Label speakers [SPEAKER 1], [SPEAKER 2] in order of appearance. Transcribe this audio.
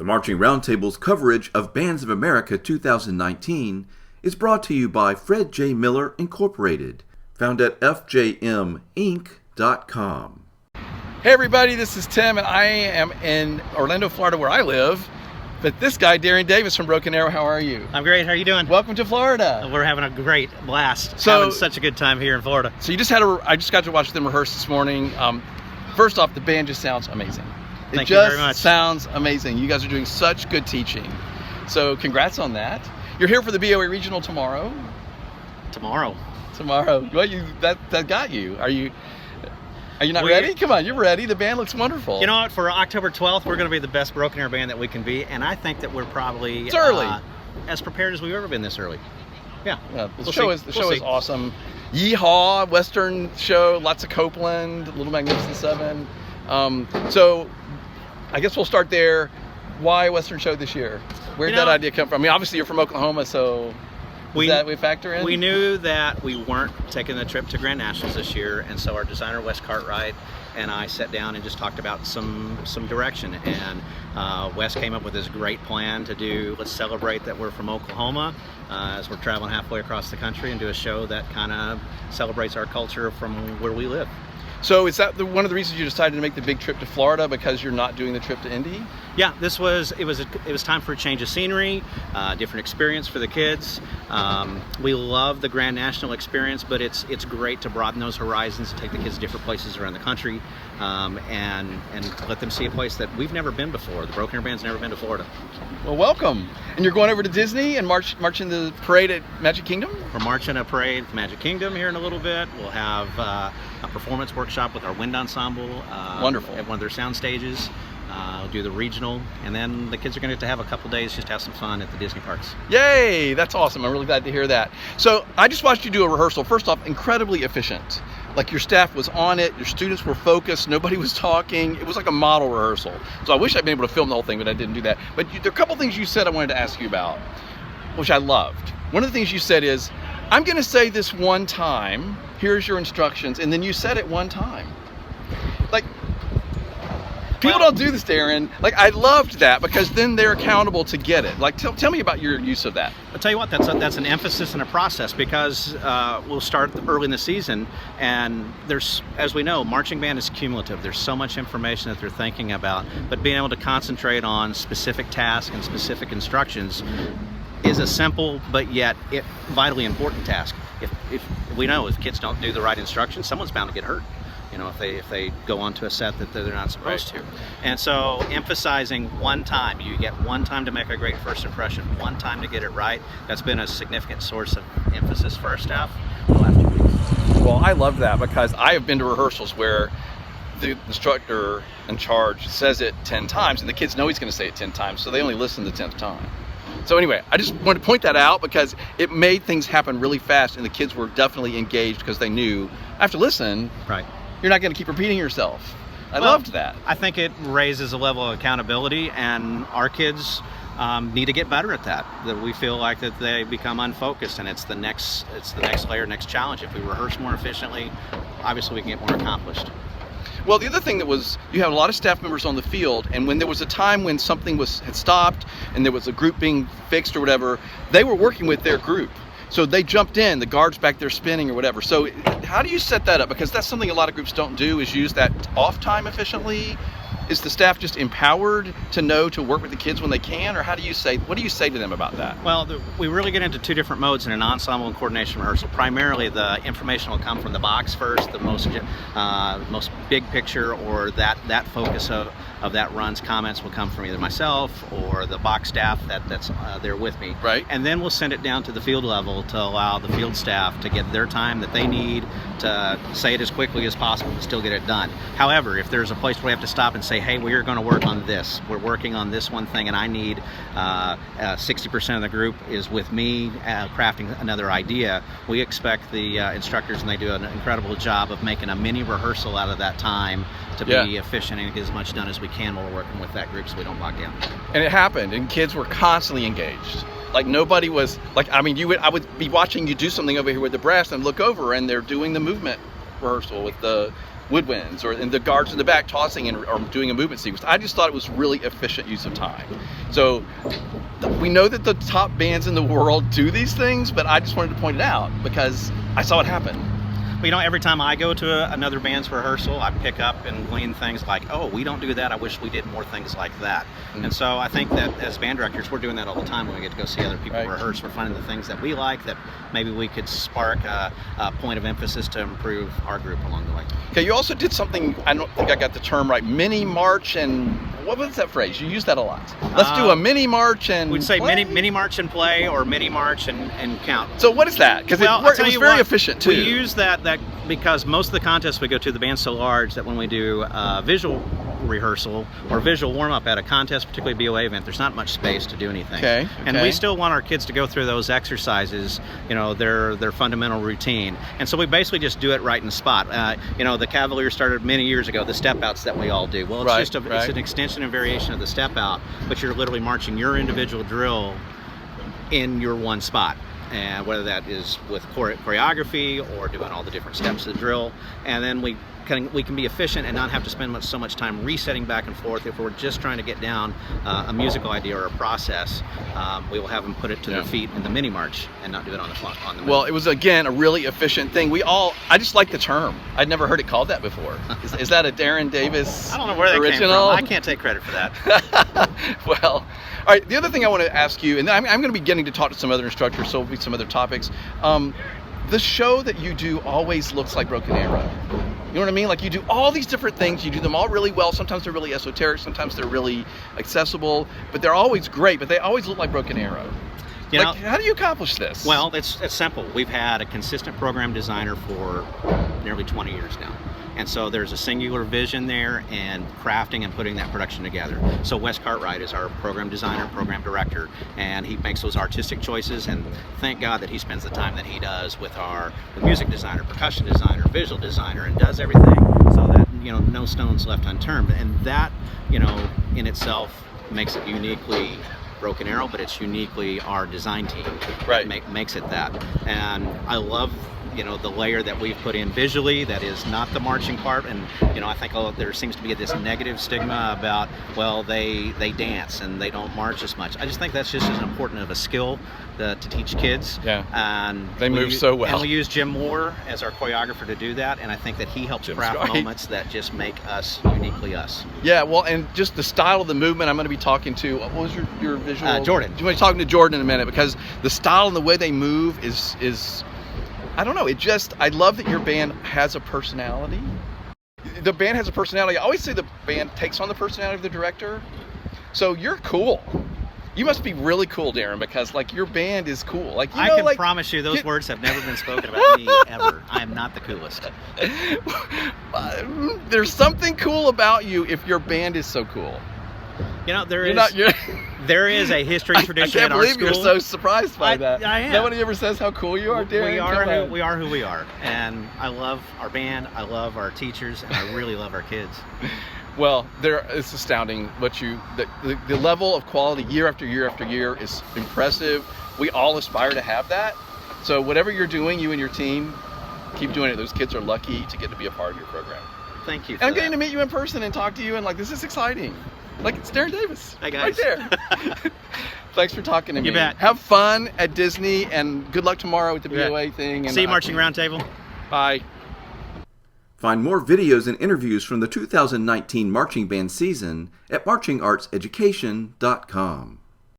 [SPEAKER 1] The Marching Roundtable's coverage of Bands of America 2019 is brought to you by Fred J. Miller Incorporated, found at fjminc.com.
[SPEAKER 2] Hey everybody, this is Tim, and I am in Orlando, Florida, where I live. But this guy, Darrin Davis from Broken Arrow, how are you?
[SPEAKER 3] I'm great. How are you doing?
[SPEAKER 2] Welcome to Florida.
[SPEAKER 3] We're having a great blast. Having such a good time here in Florida.
[SPEAKER 2] So I just got to watch them rehearse this morning. First off, the band just sounds amazing.
[SPEAKER 3] Thank you very much.
[SPEAKER 2] It just sounds amazing. You guys are doing such good teaching. So congrats on that. You're here for the BOA Regional tomorrow.
[SPEAKER 3] Tomorrow.
[SPEAKER 2] Well, that got you. Are you not ready? Come on, you're ready. The band looks wonderful.
[SPEAKER 3] You know what? For October 12th, we're going to be the best Broken Arrow band that we can be, and I think that we're probably
[SPEAKER 2] it's early.
[SPEAKER 3] As prepared as we've ever been this early. Yeah.
[SPEAKER 2] The show is awesome. Yeehaw, Western show, lots of Copeland, Little Magnificent Seven. So I guess we'll start there. Why Western show this year? Where did that idea come from? I mean, obviously you're from Oklahoma, so we factor in?
[SPEAKER 3] We knew that we weren't taking the trip to Grand Nationals this year, and so our designer, Wes Cartwright, and I sat down and just talked about some direction. And Wes came up with this great plan to do, let's celebrate that we're from Oklahoma as we're traveling halfway across the country and do a show that kind of celebrates our culture from where we live.
[SPEAKER 2] So is that one of the reasons you decided to make the big trip to Florida, because you're not doing the trip to Indy?
[SPEAKER 3] Yeah, it was time for a change of scenery, different experience for the kids. We love the Grand National experience, but it's great to broaden those horizons and take the kids to different places around the country, and let them see a place that we've never been before. The Broken Arrow Band's never been to Florida.
[SPEAKER 2] Well, welcome. And you're going over to Disney and marching the parade at Magic Kingdom?
[SPEAKER 3] We're marching a parade at Magic Kingdom here in a little bit. We'll have a performance workshop with our wind ensemble.
[SPEAKER 2] Wonderful.
[SPEAKER 3] At one of their sound stages. We'll do the regional, and then the kids are going to have a couple days just to have some fun at the Disney parks.
[SPEAKER 2] Yay! That's awesome. I'm really glad to hear that. So I just watched you do a rehearsal. First off, incredibly efficient. Like, your staff was on it, your students were focused, nobody was talking. It was like a model rehearsal. So I wish I'd been able to film the whole thing, but I didn't do that. But there are a couple things you said I wanted to ask you about, which I loved. One of the things you said is, I'm going to say this one time, here's your instructions, and then you said it one time. Like, people don't do this, Darrin. Like, I loved that, because then they're accountable to get it. Like, tell me about your use of that.
[SPEAKER 3] I'll tell you what, that's an emphasis and a process, because we'll start early in the season, and there's, as we know, marching band is cumulative. There's so much information that they're thinking about, but being able to concentrate on specific tasks and specific instructions is a simple but yet vitally important task. If we know if kids don't do the right instructions, someone's bound to get hurt. You know, if they go onto a set that they're not supposed to. And so emphasizing one time, you get one time to make a great first impression, one time to get it right, that's been a significant source of emphasis for our staff the last 2 weeks.
[SPEAKER 2] Well, I love that, because I have been to rehearsals where the instructor in charge says it 10 times, and the kids know he's going to say it 10 times, so they only listen the 10th time. So anyway, I just wanted to point that out, because it made things happen really fast, and the kids were definitely engaged, because they knew, I have to listen.
[SPEAKER 3] Right.
[SPEAKER 2] You're not going to keep repeating yourself. I loved that.
[SPEAKER 3] I think it raises a level of accountability, and our kids need to get better at that. That we feel like that they become unfocused, and it's the next layer, next challenge. If we rehearse more efficiently, obviously we can get more accomplished.
[SPEAKER 2] Well, the other thing that was, you have a lot of staff members on the field, and when there was a time when something had stopped and there was a group being fixed or whatever, they were working with their group. So they jumped in, the guard's back there spinning or whatever. So how do you set that up? Because that's something a lot of groups don't do, is use that off time efficiently. Is the staff just empowered to know to work with the kids when they can, or what do you say to them about that?
[SPEAKER 3] Well, we really get into two different modes in an ensemble and coordination rehearsal. Primarily, the information will come from the box first, the most big picture, or that focus of that run's comments will come from either myself or the box staff that's there with me.
[SPEAKER 2] Right.
[SPEAKER 3] And then we'll send it down to the field level to allow the field staff to get their time that they need to say it as quickly as possible and still get it done. However, if there's a place where we have to stop and say, hey, we are going to work on this. We're working on this one thing, and I need 60% of the group is with me crafting another idea. We expect the instructors, and they do an incredible job of making a mini rehearsal out of that time to be efficient and get as much done as we can while we're working with that group so we don't bog down.
[SPEAKER 2] And it happened, and kids were constantly engaged. Like, nobody was, like, I mean, I would be watching you do something over here with the brass and look over, and they're doing the movement rehearsal with the woodwinds, or in the guards in the back tossing or doing a movement sequence. I just thought it was really efficient use of time. So we know that the top bands in the world do these things, but I just wanted to point it out because I saw it happen.
[SPEAKER 3] Well, every time I go to another band's rehearsal, I pick up and glean things like, oh, we don't do that. I wish we did more things like that. And so I think that as band directors, we're doing that all the time when we get to go see other people rehearse. We're finding the things that we like that maybe we could spark a point of emphasis to improve our group along the way.
[SPEAKER 2] Okay, you also did something, I don't think I got the term right, mini march and, what was that phrase? You use that a lot. Let's do a mini march and
[SPEAKER 3] we'd say
[SPEAKER 2] play?
[SPEAKER 3] mini march and play, or mini march and count.
[SPEAKER 2] So what is that? Because it was very efficient too.
[SPEAKER 3] We use that because most of the contests we go to, the band's so large that when we do visual rehearsal or visual warm-up at a contest, particularly BOA event, there's not much space to do anything.
[SPEAKER 2] Okay.
[SPEAKER 3] And we still want our kids to go through those exercises, their fundamental routine. And so we basically just do it right in the spot. The Cavaliers started many years ago, the step outs that we all do. Well, it's it's an extension and variation of the step out, but you're literally marching your individual drill in your one spot. And whether that is with choreography or doing all the different steps of the drill, and then we can be efficient and not have to spend so much time resetting back and forth. If we're just trying to get down a musical idea or a process, we will have them put it to their feet in the mini march and not do it on the clock.
[SPEAKER 2] Well, it was again a really efficient thing. I just like the term. I'd never heard it called that before. Is that a Darrin Davis original?
[SPEAKER 3] I don't know where that came from. I can't take credit for that.
[SPEAKER 2] Well. All right, the other thing I want to ask you, and I'm going to be getting to talk to some other instructors, so will be some other topics. The show that you do always looks like Broken Arrow. You know what I mean? Like, you do all these different things, you do them all really well. Sometimes they're really esoteric, sometimes they're really accessible, but they're always great, but they always look like Broken Arrow. How do you accomplish this?
[SPEAKER 3] Well, it's simple. We've had a consistent program designer for nearly 20 years now. And so there's a singular vision there and crafting and putting that production together. So Wes Cartwright is our program designer, program director, and he makes those artistic choices, and thank God that he spends the time that he does with our music designer, percussion designer, visual designer, and does everything so that no stone's left unturned. And that in itself makes it uniquely Broken Arrow, but it's uniquely our design team that makes it that. And I love the layer that we've put in visually that is not the marching part. And I think there seems to be this negative stigma about, well, they dance and they don't march as much. I just think that's just as important of a skill to teach kids.
[SPEAKER 2] Yeah.
[SPEAKER 3] And
[SPEAKER 2] they move so well.
[SPEAKER 3] And we use Jim Moore as our choreographer to do that, and I think that he helps craft moments that just make us uniquely us.
[SPEAKER 2] Yeah, well, and just the style of the movement, I'm going to be talking to, what was your visual?
[SPEAKER 3] Jordan.
[SPEAKER 2] I'm going to be talking to Jordan in a minute, because the style and the way they move is I don't know, I love that your band has a personality. The band has a personality. I always say the band takes on the personality of the director. So you're cool. You must be really cool, Darrin, because your band is cool. I
[SPEAKER 3] can promise you those words have never been spoken about me ever. I am not the coolest.
[SPEAKER 2] There's something cool about you if your band is so cool.
[SPEAKER 3] There is a history tradition
[SPEAKER 2] at our school. I can't believe you're so surprised by that.
[SPEAKER 3] I am.
[SPEAKER 2] Nobody ever says how cool you are, Darrin.
[SPEAKER 3] We are who we are. And I love our band, I love our teachers, and I really love our kids.
[SPEAKER 2] Well, it's astounding the level of quality year after year after year is impressive. We all aspire to have that. So whatever you're doing, you and your team, keep doing it. Those kids are lucky to get to be a part of your program.
[SPEAKER 3] Thank you.
[SPEAKER 2] And I'm getting to meet you in person and talk to you, and this is exciting. It's Darrin Davis.
[SPEAKER 3] Hey guys.
[SPEAKER 2] Right there. Thanks for talking to me.
[SPEAKER 3] You bet.
[SPEAKER 2] Have fun at Disney, and good luck tomorrow with the BOA thing.
[SPEAKER 3] See you Marching Roundtable.
[SPEAKER 2] Bye.
[SPEAKER 1] Find more videos and interviews from the 2019 marching band season at marchingartseducation.com.